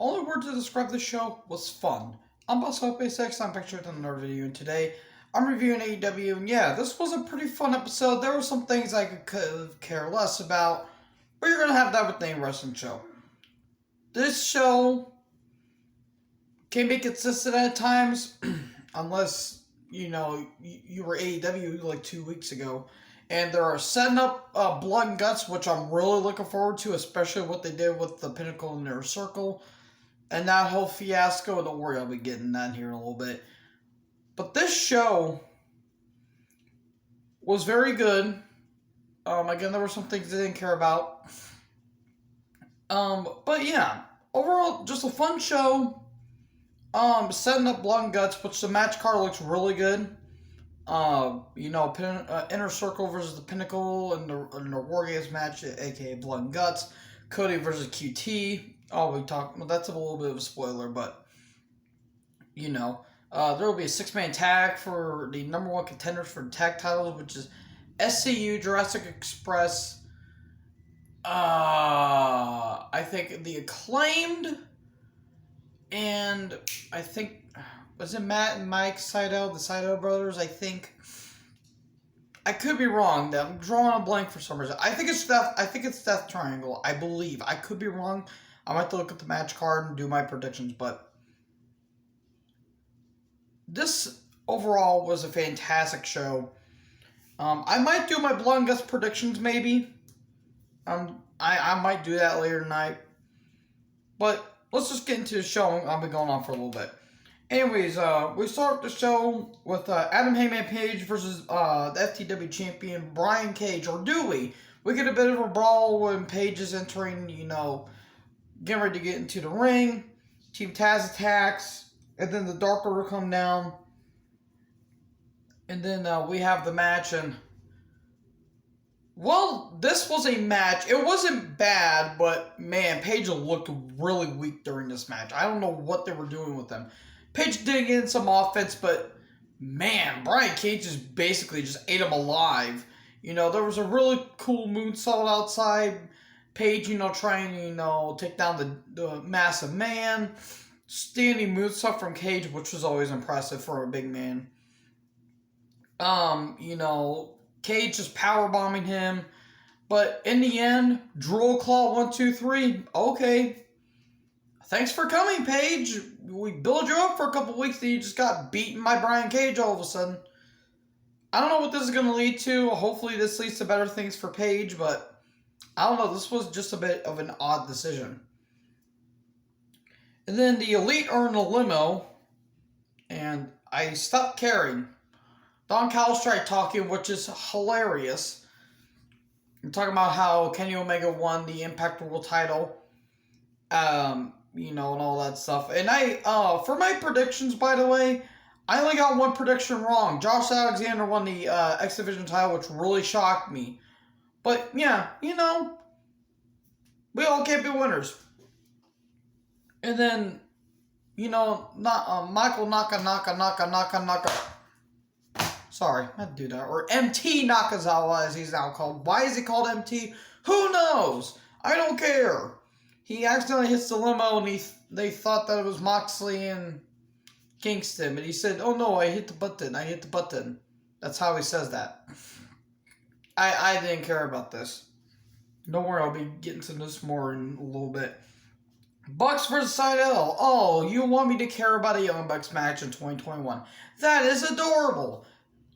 Only word to describe the show was fun. I'm Boss Hope 6. I'm pictured in another video, and today I'm reviewing AEW. And yeah, this was a pretty fun episode. There were some things I could care less about, but you're gonna have that with any wrestling show. This show can be consistent at times, unless you were AEW like 2 weeks ago. And they're setting up Blood and Guts, which I'm really looking forward to, especially what they did with the Pinnacle in their circle. And that whole fiasco, don't worry, I'll be getting that here in a little bit. But this show was very good. Again, there were some things I didn't care about. But yeah, overall, just a fun show. Setting up Blood and Guts, which the match card looks really good. Inner Circle versus the Pinnacle in the War Games match, aka Blood and Guts. Cody versus QT. That's a little bit of a spoiler, but there will be a 6-man tag for the number one contenders for the tag titles, which is SCU, Jurassic Express, I think the Acclaimed, and I think, was it Matt and Mike Sydal, the Sydal brothers, I think. I could be wrong. I'm drawing a blank for some reason. I think it's Death Triangle, I believe. I could be wrong. I might have to look at the match card and do my predictions, but this overall was a fantastic show. I might do my Blood and Guts predictions, maybe. I might do that later tonight. But let's just get into the show. I'll be going on for a little bit. Anyways, we start the show with Adam Heyman Page versus the FTW champion Brian Cage, or do we? We get a bit of a brawl when Page is entering, getting ready to get into the ring. Team Taz attacks, and then the Dark Order come down. And then we have the match, and well, this was a match. It wasn't bad, but man, Page looked really weak during this match. I don't know what they were doing with them. Page did get in some offense, but man, Brian Cage just basically just ate him alive. There was a really cool moonsault outside. Page, trying to, take down the massive man. Standing moonsault from Cage, which was always impressive for a big man. Cage just powerbombing him. But in the end, Drool Claw 1, 2, 3. Okay. Thanks for coming, Page. We build you up for a couple weeks, then you just got beaten by Brian Cage all of a sudden. I don't know what this is going to lead to. Hopefully this leads to better things for Page, but I don't know. This was just a bit of an odd decision. And then the Elite are in a limo, and I stopped caring. Don Callis tried talking, which is hilarious. I'm talking about how Kenny Omega won the Impact World title. And all that stuff. And for my predictions, by the way, I only got one prediction wrong. Josh Alexander won the X Division title, which really shocked me. But, yeah, we all can't be winners. And then, Michael Naka. Sorry, I had to do that. Or MT Nakazawa, as he's now called. Why is he called MT? Who knows? I don't care. He accidentally hits the limo, and they thought that it was Moxley and Kingston. But he said, oh no, I hit the button. That's how he says that. I didn't care about this. Don't worry, I'll be getting to this more in a little bit. Bucks versus Sydal. Oh, you want me to care about a Young Bucks match in 2021. That is adorable.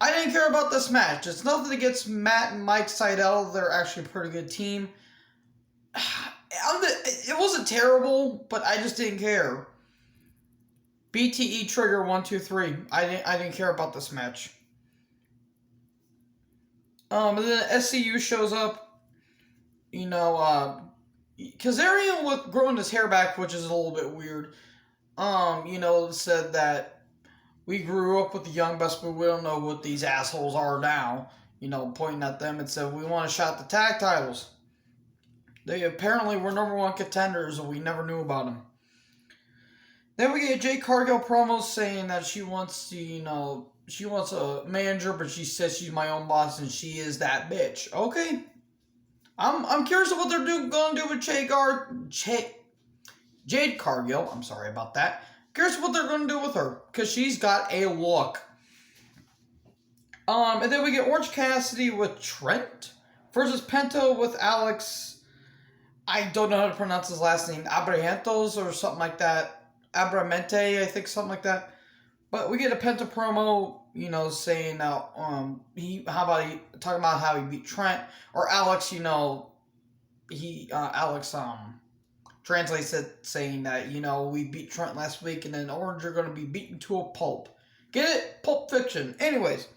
I didn't care about this match. It's nothing against Matt and Mike Sydal. They're actually a pretty good team. It wasn't terrible, but I just didn't care. BTE Trigger 1, 2, 3. I didn't care about this match. And then SCU shows up. Kazarian with growing his hair back, which is a little bit weird. Said that we grew up with the Young Bucks, but we don't know what these assholes are now. Pointing at them and said, we want to shot the tag titles. They apparently were number one contenders, and we never knew about them. Then we get Jade Cargill promos saying that she wants to, she wants a manager, but she says she's my own boss, and she is that bitch. Okay. I'm curious of what they're going to do with Jade Cargill, I'm sorry about that. Curious what they're going to do with her, because she's got a look. And then we get Orange Cassidy with Trent versus Penta with Alex. I don't know how to pronounce his last name. Abrahantos or something like that. Abramente, I think, something like that. But we get a Penta promo, saying talking about how he beat Trent, or Alex, Alex translates it saying that, we beat Trent last week, and then Orange are going to be beaten to a pulp. Get it? Pulp Fiction. Anyways,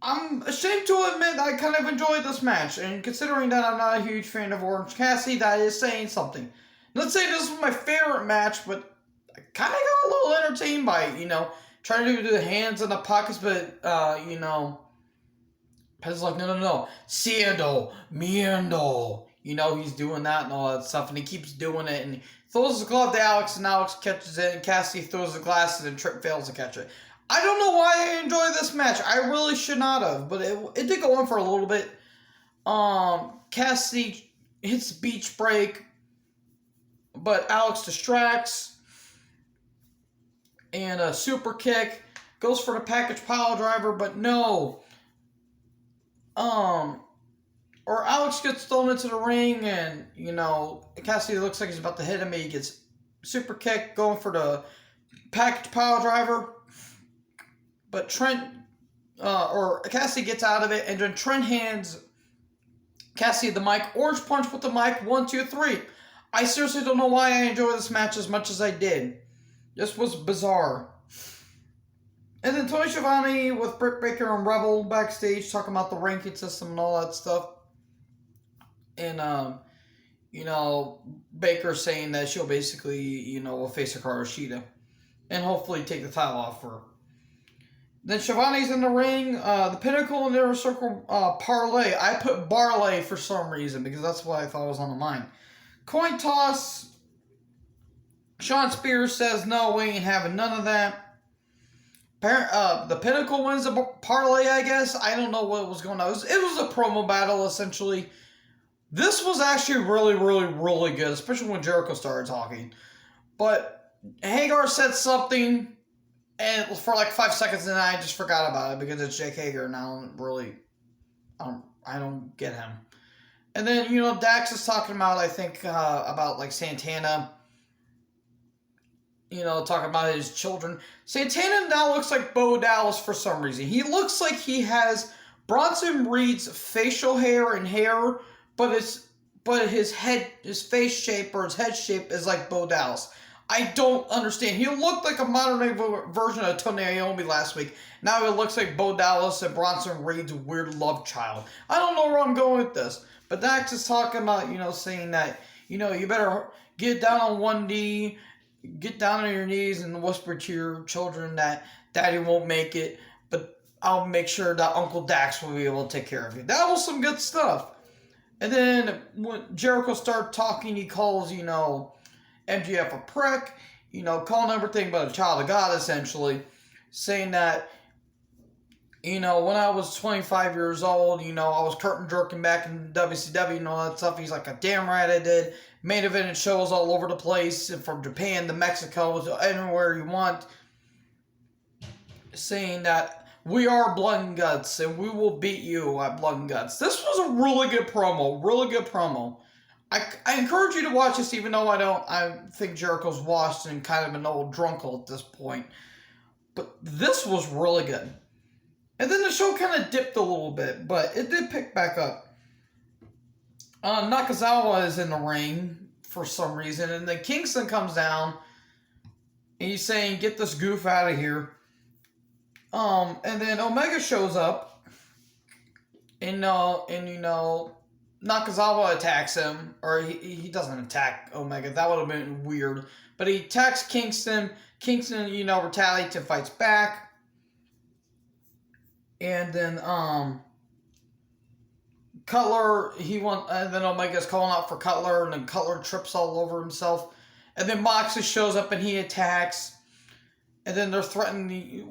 I'm ashamed to admit I kind of enjoyed this match, and considering that I'm not a huge fan of Orange Cassidy, that is saying something. Let's say this was my favorite match, but I kind of got a little entertained by it, trying to do the hands in the pockets, but, Penta's like, no, Ciendo, Miendo. He's doing that and all that stuff, and he keeps doing it, and he throws the glove to Alex, and Alex catches it, and Cassidy throws the glasses, and Trent fails to catch it. I don't know why I enjoyed this match. I really should not have, but it did go on for a little bit. Cassidy hits the beach break, but Alex distracts, and a super kick, goes for the package pile driver, but no. Or Alex gets thrown into the ring, and, Cassidy looks like he's about to hit him, and he gets super kick, going for the package pile driver. But Cassidy gets out of it, and then Trent hands Cassidy the mic. Orange Punch with the mic, 1, 2, 3. I seriously don't know why I enjoyed this match as much as I did. This was bizarre. And then Tony Schiavone with Britt Baker and Rebel backstage talking about the ranking system and all that stuff. And, Baker saying that she'll basically, will face Hikaru Shida. And hopefully take the title off her. Then Schiavone's in the ring. The Pinnacle and Inner Circle parlay. I put Barley for some reason because that's what I thought was on the mind. Coin toss. Sean Spears says, no, we ain't having none of that. The Pinnacle wins the parlay, I guess. I don't know what was going on. It was a promo battle, essentially. This was actually really, really, really good, especially when Jericho started talking. But Hagar said something, and for like 5 seconds, and I just forgot about it because it's Jake Hager, and I don't get him. And then, Dax is talking about, I think, about like Santana, talking about his children. Santana now looks like Bo Dallas for some reason. He looks like he has Bronson Reed's facial hair and hair, but his face shape or his head shape is like Bo Dallas. I don't understand. He looked like a modern day version of Tony Iommi last week. Now he looks like Bo Dallas and Bronson Reed's weird love child. I don't know where I'm going with this. But Dax is talking about, saying that, you better get down on one knee, get down on your knees and whisper to your children that Daddy won't make it, but I'll make sure that Uncle Dax will be able to take care of you. That was some good stuff. And then when Jericho started talking, he calls, MJF a prick, calling everything but a child of God, essentially, saying that, when I was 25 years old, I was curtain jerking back in WCW and all that stuff. He's like, a damn right I did. Main event shows all over the place, from Japan to Mexico to anywhere you want, saying that we are Blood and Guts and we will beat you at Blood and Guts. This was a really good promo. Really good promo. I encourage you to watch this, even though I think Jericho's washed and kind of an old drunkle at this point. But this was really good. And then the show kind of dipped a little bit, but it did pick back up. Nakazawa is in the ring for some reason, and then Kingston comes down, and he's saying, get this goof out of here. And then Omega shows up, and Nakazawa attacks him, or he doesn't attack Omega. That would have been weird. But he attacks Kingston. Kingston, retaliates and fights back. And then, Cutler, and then Omega's calling out for Cutler, and then Cutler trips all over himself. And then Moxley shows up and he attacks. And then they're threatening,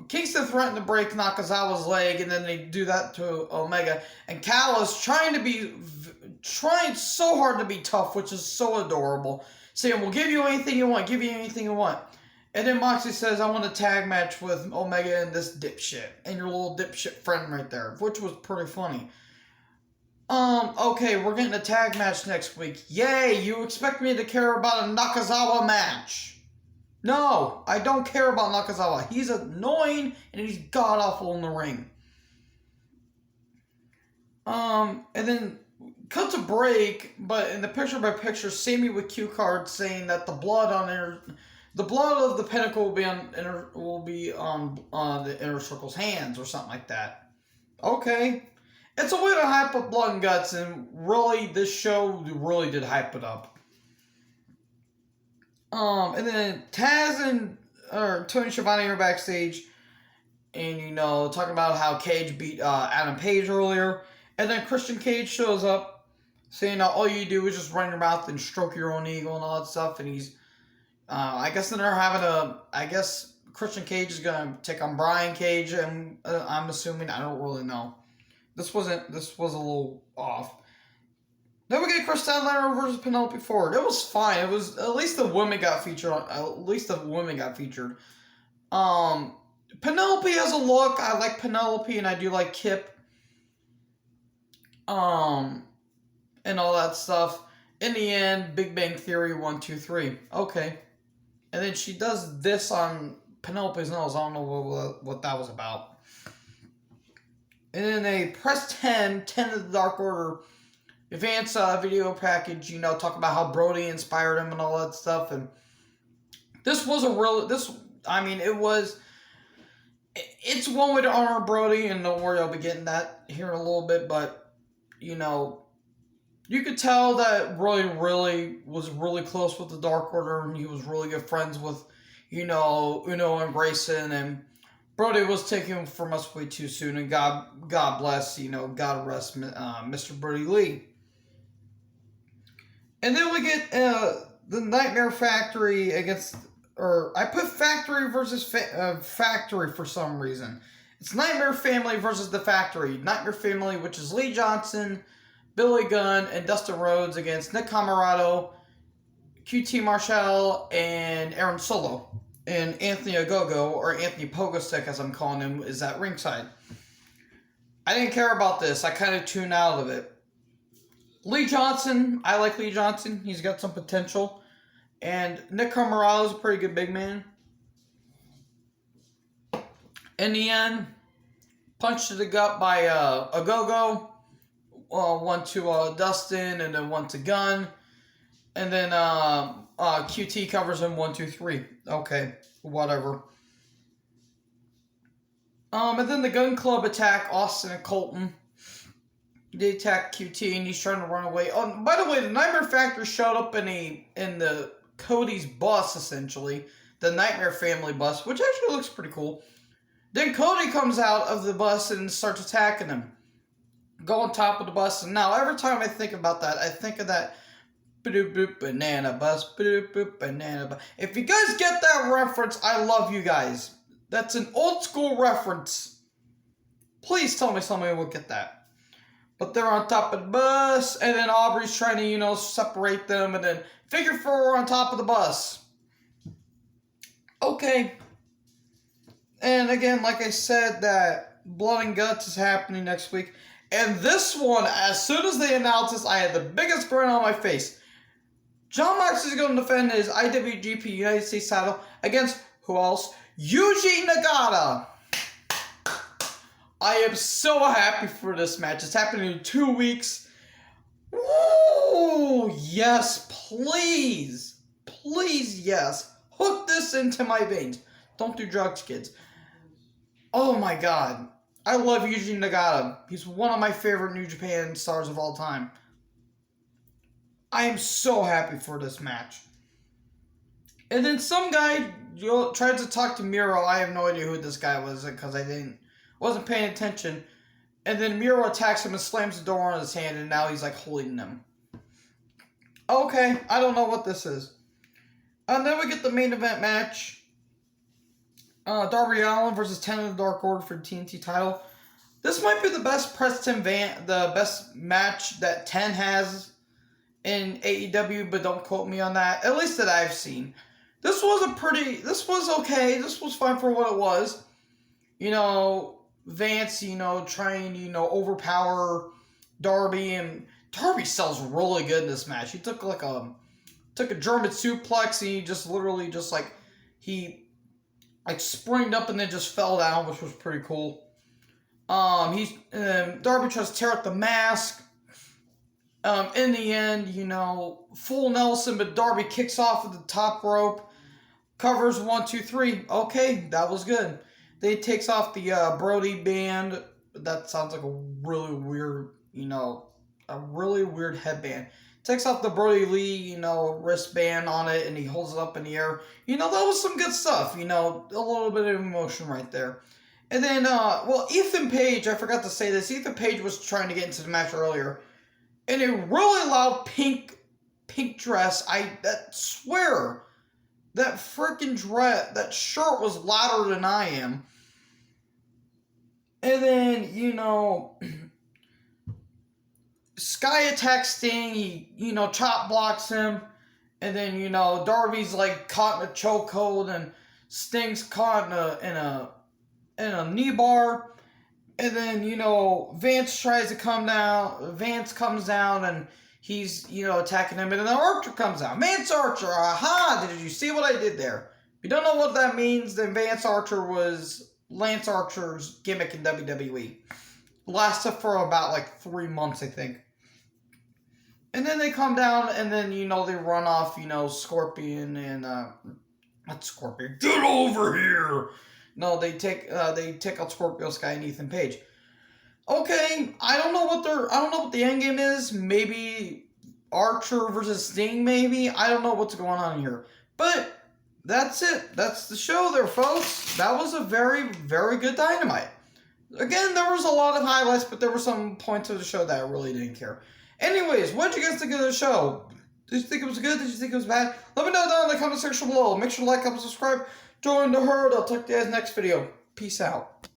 Kingston threatened to break Nakazawa's leg, and then they do that to Omega. And Cal is trying to be trying so hard to be tough, which is so adorable. Saying, we'll give you anything you want, give you anything you want. And then Moxley says, I want a tag match with Omega and this dipshit. And your little dipshit friend right there, which was pretty funny. Okay, we're getting a tag match next week. Yay, you expect me to care about a Nakazawa match. No, I don't care about Nakazawa. He's annoying and he's god-awful in the ring. And then cut to break, but in the picture-by-picture, Sammy with cue cards saying that the blood of the Pinnacle will be on the Inner Circle's hands or something like that. Okay. It's a way to hype up Blood and Guts, and really, this show really did hype it up. And then Taz and Tony Schiavone are backstage, and talking about how Cage beat Adam Page earlier, and then Christian Cage shows up, saying all you do is just run your mouth and stroke your own ego and all that stuff, and he's, I guess then they're having Christian Cage is gonna take on Brian Cage, and I'm assuming, I don't really know. This was a little off. Then we get Chris Statlander versus Penelope Ford. It was fine. It was at least the women got featured. Penelope has a look. I like Penelope, and I do like Kip. And all that stuff. In the end, Big Bang Theory 1, 2, 3. Okay. And then she does this on Penelope's nose. I don't know what that was about. And then they press 10 of the Dark Order advance video package, talk about how Brody inspired him and all that stuff. And this was it's one way to honor Brody, and don't worry, I'll be getting that here in a little bit, but, you could tell that Brody really was really close with the Dark Order, and he was really good friends with, Uno and Grayson, and Brody was taken from us way too soon, and God bless, God rest Mr. Brody Lee. And then we get the Nightmare Factory I put Factory versus Factory for some reason. It's Nightmare Family versus the Factory. Nightmare Family, which is Lee Johnson, Billy Gunn, and Dustin Rhodes against Nick Comoroto, QT Marshall, and Aaron Solo. And Anthony Ogogo, or Anthony Pogostick as I'm calling him, is at ringside. I didn't care about this. I kind of tuned out of it. Lee Johnson, I like Lee Johnson. He's got some potential. And Nick Comoroto is a pretty good big man. In the end, punch to the gut by Ogogo. One to Dustin, and then one to Gunn. And then QT covers him 1, 2, 3. Okay, whatever. And then the Gun Club attack Austin and Colton. They attack QT, and he's trying to run away. Oh, by the way, the Nightmare Factory showed up in the Cody's bus, essentially. The Nightmare Family bus, which actually looks pretty cool. Then Cody comes out of the bus and starts attacking him. Go on top of the bus, and now every time I think about that, I think of that boop boop banana bus, boop boop banana bus. If you guys get that reference, I love you guys. That's an old school reference. Please tell me somebody will get that. But they're on top of the bus, and then Aubrey's trying to, separate them, and then figure four on top of the bus. Okay. And again, like I said, that Blood and Guts is happening next week. And this one, as soon as they announced this, I had the biggest grin on my face. John Moxley is going to defend his IWGP United States title against, who else? Yuji Nagata. I am so happy for this match. It's happening in 2 weeks. Woo! Yes, please. Please, yes. Hook this into my veins. Don't do drugs, kids. Oh my god. I love Yuji Nagata. He's one of my favorite New Japan stars of all time. I am so happy for this match. And then some guy tried to talk to Miro. I have no idea who this guy was because I wasn't paying attention. And then Miro attacks him and slams the door on his hand, and now he's like holding him. Okay, I don't know what this is. And then we get the main event match. Darby Allin versus 10 of the Dark Order for the TNT title. This might be the best the best match that 10 has in AEW, but don't quote me on that. At least that I've seen. This was okay. This was fine for what it was. You know, Vance, trying to, overpower Darby, and Darby sells really good in this match. He took a German suplex, and he just literally he springed up and then just fell down, which was pretty cool. Darby tries to tear up the mask. In the end, full Nelson, but Darby kicks off at the top rope, covers 1, 2, 3. Okay, that was good. Then he takes off the Brody band. That sounds like a really weird, headband. Takes off the Brody Lee, wristband on it, and he holds it up in the air. That was some good stuff. A little bit of emotion right there. And then, Ethan Page, I forgot to say this. Ethan Page was trying to get into the match earlier. In a really loud pink dress. I swear, that freaking dress, that shirt was louder than I am. And then, Sky attacks Sting. He, chop blocks him. And then, Darby's caught in a chokehold, and Sting's caught in a knee bar. And then, Vance tries to come down. Vance comes down, and he's, attacking him. And then Archer comes out. Vance Archer, aha! Did you see what I did there? If you don't know what that means, then Vance Archer was Lance Archer's gimmick in WWE. Lasted for about 3 months, I think. And then they come down, and then, they run off, Scorpion and, not Scorpion. Get over here! No, they take out Scorpio Sky and Ethan Page. Okay, I don't know what the end game is. Maybe Archer versus Sting, maybe. I don't know what's going on here. But that's it. That's the show there, folks. That was a very, very good Dynamite. Again, there was a lot of highlights, but there were some points of the show that I really didn't care. Anyways, what did you guys think of the show? Did you think it was good? Did you think it was bad? Let me know down in the comment section below. Make sure to like, comment, subscribe. Join the herd. I'll talk to you guys next video. Peace out.